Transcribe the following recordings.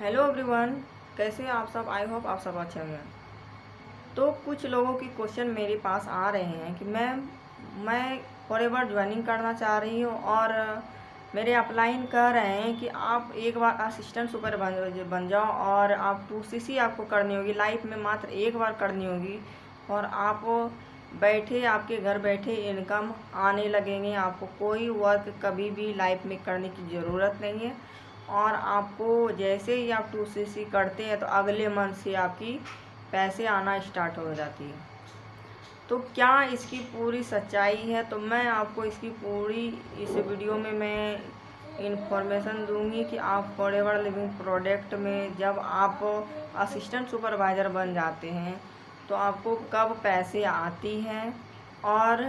Hello everyone, कैसे हैं आप सब। आई होप आप सब अच्छे होंगे। तो कुछ लोगों की क्वेश्चन मेरे पास आ रहे हैं कि मैं फॉरएवर ज्वाइनिंग करना चाह रही हूँ और मेरे अपलाइन कह रहे हैं कि आप एक बार असिस्टेंट सुपरवाइजर बन जाओ और आप 2CC आपको करनी होगी, लाइफ में मात्र एक बार करनी होगी और आप बैठे आपके घर बैठे इनकम आने लगेंगे। आपको कोई वर्क कभी भी लाइफ में करने की ज़रूरत नहीं है और आपको जैसे ही आप 2CC करते हैं तो अगले मंथ से आपकी पैसे आना स्टार्ट हो जाती है। तो क्या इसकी पूरी सच्चाई है, तो मैं आपको इसकी पूरी इस वीडियो में मैं इंफॉर्मेशन दूंगी कि आप फॉरएवर लिविंग प्रोडक्ट में जब आप असिस्टेंट सुपरवाइज़र बन जाते हैं तो आपको कब पैसे आती हैं और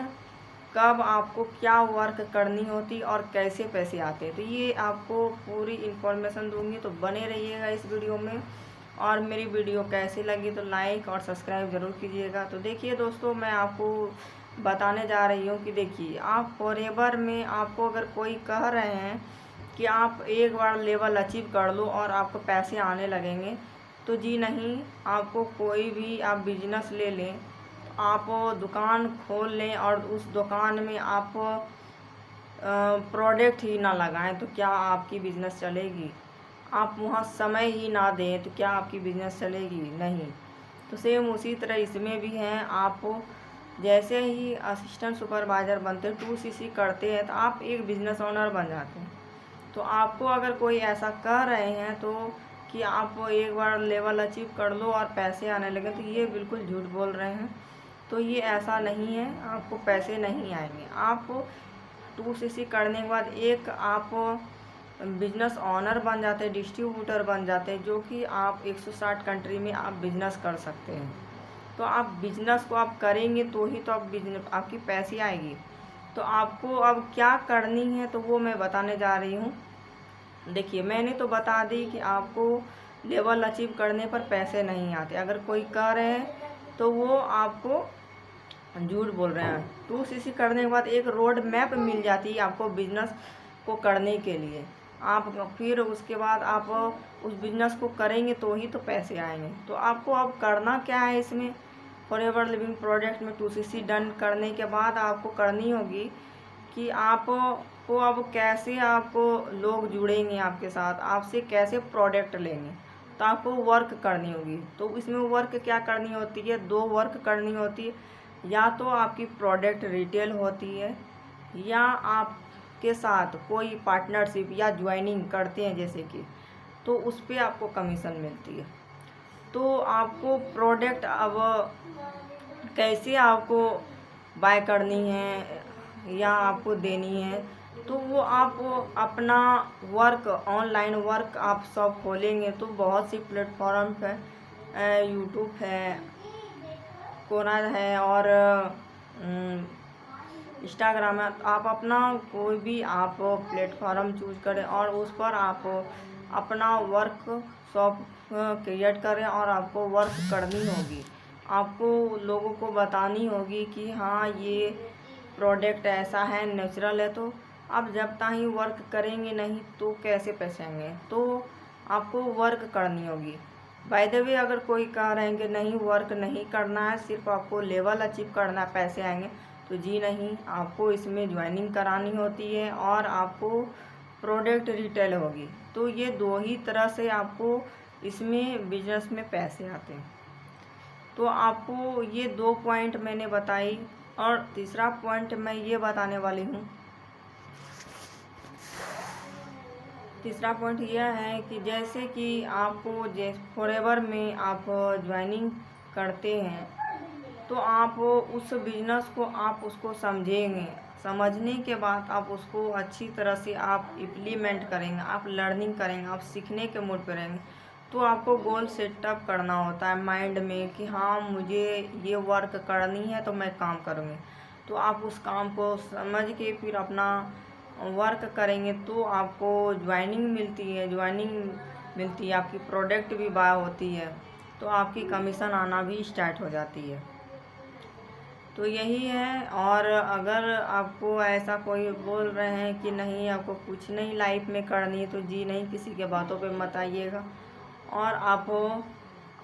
कब आपको क्या वर्क करनी होती और कैसे पैसे आते हैं। तो ये आपको पूरी इन्फॉर्मेशन दूंगी, तो बने रहिएगा इस वीडियो में। और मेरी वीडियो कैसी लगी तो लाइक और सब्सक्राइब ज़रूर कीजिएगा। तो देखिए दोस्तों, मैं आपको बताने जा रही हूँ कि देखिए, आप फॉरएवर में आपको अगर कोई कह रहे हैं कि आप एक बार लेवल अचीव कर लो और आपको पैसे आने लगेंगे, तो जी नहीं। आपको कोई भी आप बिजनेस ले लें, आप दुकान खोल लें और उस दुकान में आप प्रोडक्ट ही ना लगाएं तो क्या आपकी बिज़नेस चलेगी। आप वहाँ समय ही ना दें तो क्या आपकी बिज़नेस चलेगी, नहीं। तो सेम उसी तरह इसमें भी हैं। आप जैसे ही असिस्टेंट सुपरवाइज़र बनते हैं, 2CC करते हैं, तो आप एक बिज़नेस ओनर बन जाते हैं। तो आपको अगर कोई ऐसा कह रहे हैं तो कि आप एक बार लेवल अचीव कर लो और पैसे आने लगे, तो ये बिल्कुल झूठ बोल रहे हैं। तो ये ऐसा नहीं है, आपको पैसे नहीं आएंगे। आप 2CC करने के बाद एक आप बिजनेस ऑनर बन जाते हैं, डिस्ट्रीब्यूटर बन जाते हैं, जो कि आप 160 कंट्री में आप बिजनेस कर सकते हैं। तो आप बिजनेस को आप करेंगे तो ही तो आप बिजनेस आपकी पैसे आएगी। तो आपको अब क्या करनी है तो वो मैं बताने जा रही हूँ। देखिए, मैंने तो बता दी कि आपको लेवल अचीव करने पर पैसे नहीं आते। अगर कोई कह रहे हैं तो वो आपको झूठ बोल रहे हैं। 2CC करने के बाद एक रोड मैप मिल जाती है आपको बिजनेस को करने के लिए। आप फिर उसके बाद आप उस बिजनेस को करेंगे तो ही तो पैसे आएंगे। तो आपको अब करना क्या है इसमें, फॉरएवर लिविंग प्रोडक्ट में 2CC डन करने के बाद आपको करनी होगी कि आपको अब कैसे आपको लोग जुड़ेंगे आपके साथ, आपसे कैसे प्रोडक्ट लेंगे। तो आपको वर्क करनी होगी। तो इसमें वर्क क्या करनी होती है, दो वर्क करनी होती है। या तो आपकी प्रोडक्ट रिटेल होती है या आपके साथ कोई पार्टनरशिप या ज्वाइनिंग करते हैं जैसे कि, तो उस पर आपको कमीशन मिलती है। तो आपको प्रोडक्ट अब कैसे आपको बाय करनी है या आपको देनी है, तो वो आप अपना वर्क, ऑनलाइन वर्क आप सब खोलेंगे तो बहुत सी प्लेटफॉर्म है, यूट्यूब है, कोना है और इंस्टाग्राम है। आप अपना कोई भी आप प्लेटफॉर्म चूज करें और उस पर आप अपना वर्क शॉप क्रिएट करें और आपको वर्क करनी होगी। आपको लोगों को बतानी होगी कि हाँ, ये प्रोडक्ट ऐसा है, नेचुरल है। तो आप जब तक ही वर्क करेंगे नहीं तो कैसे पैसे आएंगे। तो आपको वर्क करनी होगी। बाय द वे, अगर कोई कह रहे हैं कि नहीं वर्क नहीं करना है, सिर्फ आपको लेवल अचीव करना है पैसे आएंगे, तो जी नहीं। आपको इसमें ज्वाइनिंग करानी होती है और आपको प्रोडक्ट रिटेल होगी। तो ये दो ही तरह से आपको इसमें बिजनेस में पैसे आते हैं। तो आपको ये दो पॉइंट मैंने बताई और तीसरा पॉइंट मैं ये बताने वाली हूँ। तीसरा पॉइंट यह है कि जैसे कि आपको फॉरएवर में आप ज्वाइनिंग करते हैं तो आप उस बिजनेस को आप उसको समझेंगे। समझने के बाद आप उसको अच्छी तरह से आप इम्प्लीमेंट करेंगे, आप लर्निंग करेंगे, आप सीखने के मूड पर रहेंगे। तो आपको गोल सेटअप करना होता है माइंड में कि हाँ, मुझे ये वर्क करनी है तो मैं काम करूँगी। तो आप उस काम को समझ के फिर अपना वर्क करेंगे तो आपको ज्वाइनिंग मिलती है। ज्वाइनिंग मिलती है, आपकी प्रोडक्ट भी बाय होती है, तो आपकी कमीशन आना भी स्टार्ट हो जाती है। तो यही है। और अगर आपको ऐसा कोई बोल रहे हैं कि नहीं आपको कुछ नहीं लाइफ में करनी, तो जी नहीं, किसी के बातों पे मत आइएगा। और आप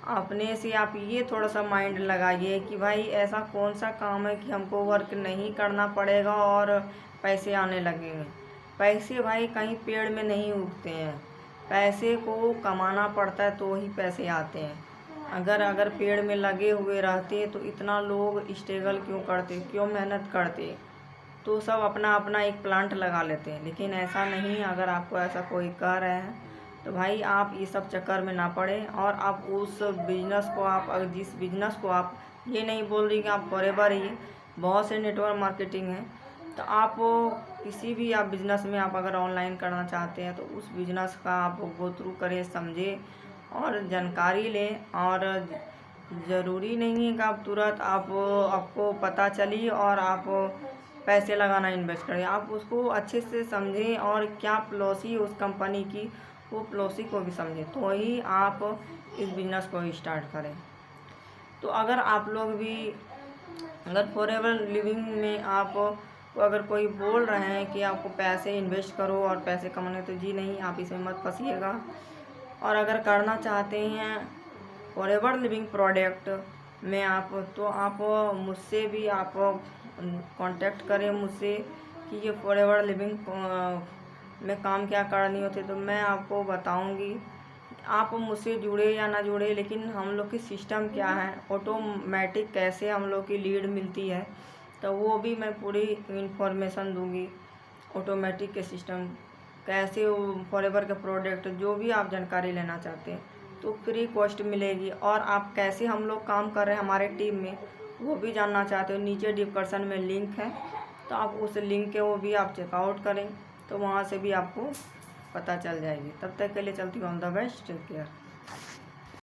अपने से आप ये थोड़ा सा माइंड लगाइए कि भाई ऐसा कौन सा काम है कि हमको वर्क नहीं करना पड़ेगा और पैसे आने लगेंगे। पैसे भाई कहीं पेड़ में नहीं उगते हैं, पैसे को कमाना पड़ता है तो ही पैसे आते हैं। अगर पेड़ में लगे हुए रहते तो इतना लोग स्ट्रगल क्यों करते, क्यों मेहनत करते। तो सब अपना अपना एक प्लांट लगा लेते हैं, लेकिन ऐसा नहीं। अगर आपको ऐसा कोई कह रहे हैं तो भाई आप ये सब चक्कर में ना पड़े और आप उस बिजनेस को जिस बिजनेस को आप ये नहीं बोल रही कि आप फॉरएवर ही, बहुत से नेटवर्क मार्केटिंग है। तो आप किसी भी आप बिजनेस में आप अगर ऑनलाइन करना चाहते हैं तो उस बिजनेस का आप गो थ्रू करें, समझें और जानकारी लें। और ज़रूरी नहीं है कि आप तुरंत आपको पता चली और आप पैसे लगाना इन्वेस्ट करें। आप उसको अच्छे से समझें और क्या पॉलिसी उस कंपनी की, वो पॉलिसी को भी समझें, तो ही आप इस बिज़नेस को स्टार्ट करें। तो अगर आप लोग भी अगर फॉरएवर लिविंग में आप अगर कोई बोल रहे हैं कि आपको पैसे इन्वेस्ट करो और पैसे कमाने, तो जी नहीं, आप इसमें मत फंसिएगा। और अगर करना चाहते हैं फॉरएवर लिविंग प्रोडक्ट में आप, तो आप मुझसे भी आप कांटेक्ट करें मुझसे कि ये फॉरएवर लिविंग में काम क्या करनी होती है, तो मैं आपको बताऊंगी। आप मुझसे जुड़े या ना जुड़े, लेकिन हम लोग की सिस्टम क्या है, ऑटोमेटिक कैसे हम लोग की लीड मिलती है, तो वो भी मैं पूरी इन्फॉर्मेशन दूंगी। ऑटोमेटिक के सिस्टम कैसे, वो फॉरएवर के प्रोडक्ट जो भी आप जानकारी लेना चाहते हैं तो फ्री कॉस्ट मिलेगी। और आप कैसे हम लोग काम कर रहे हैं हमारे टीम में, वो भी जानना चाहते हो, नीचे डिस्क्रिप्शन में लिंक है, तो आप उस लिंक के वो भी आप चेकआउट करें, तो वहाँ से भी आपको पता चल जाएगी। तब तक के लिए चलती हूँ, all the best, take care.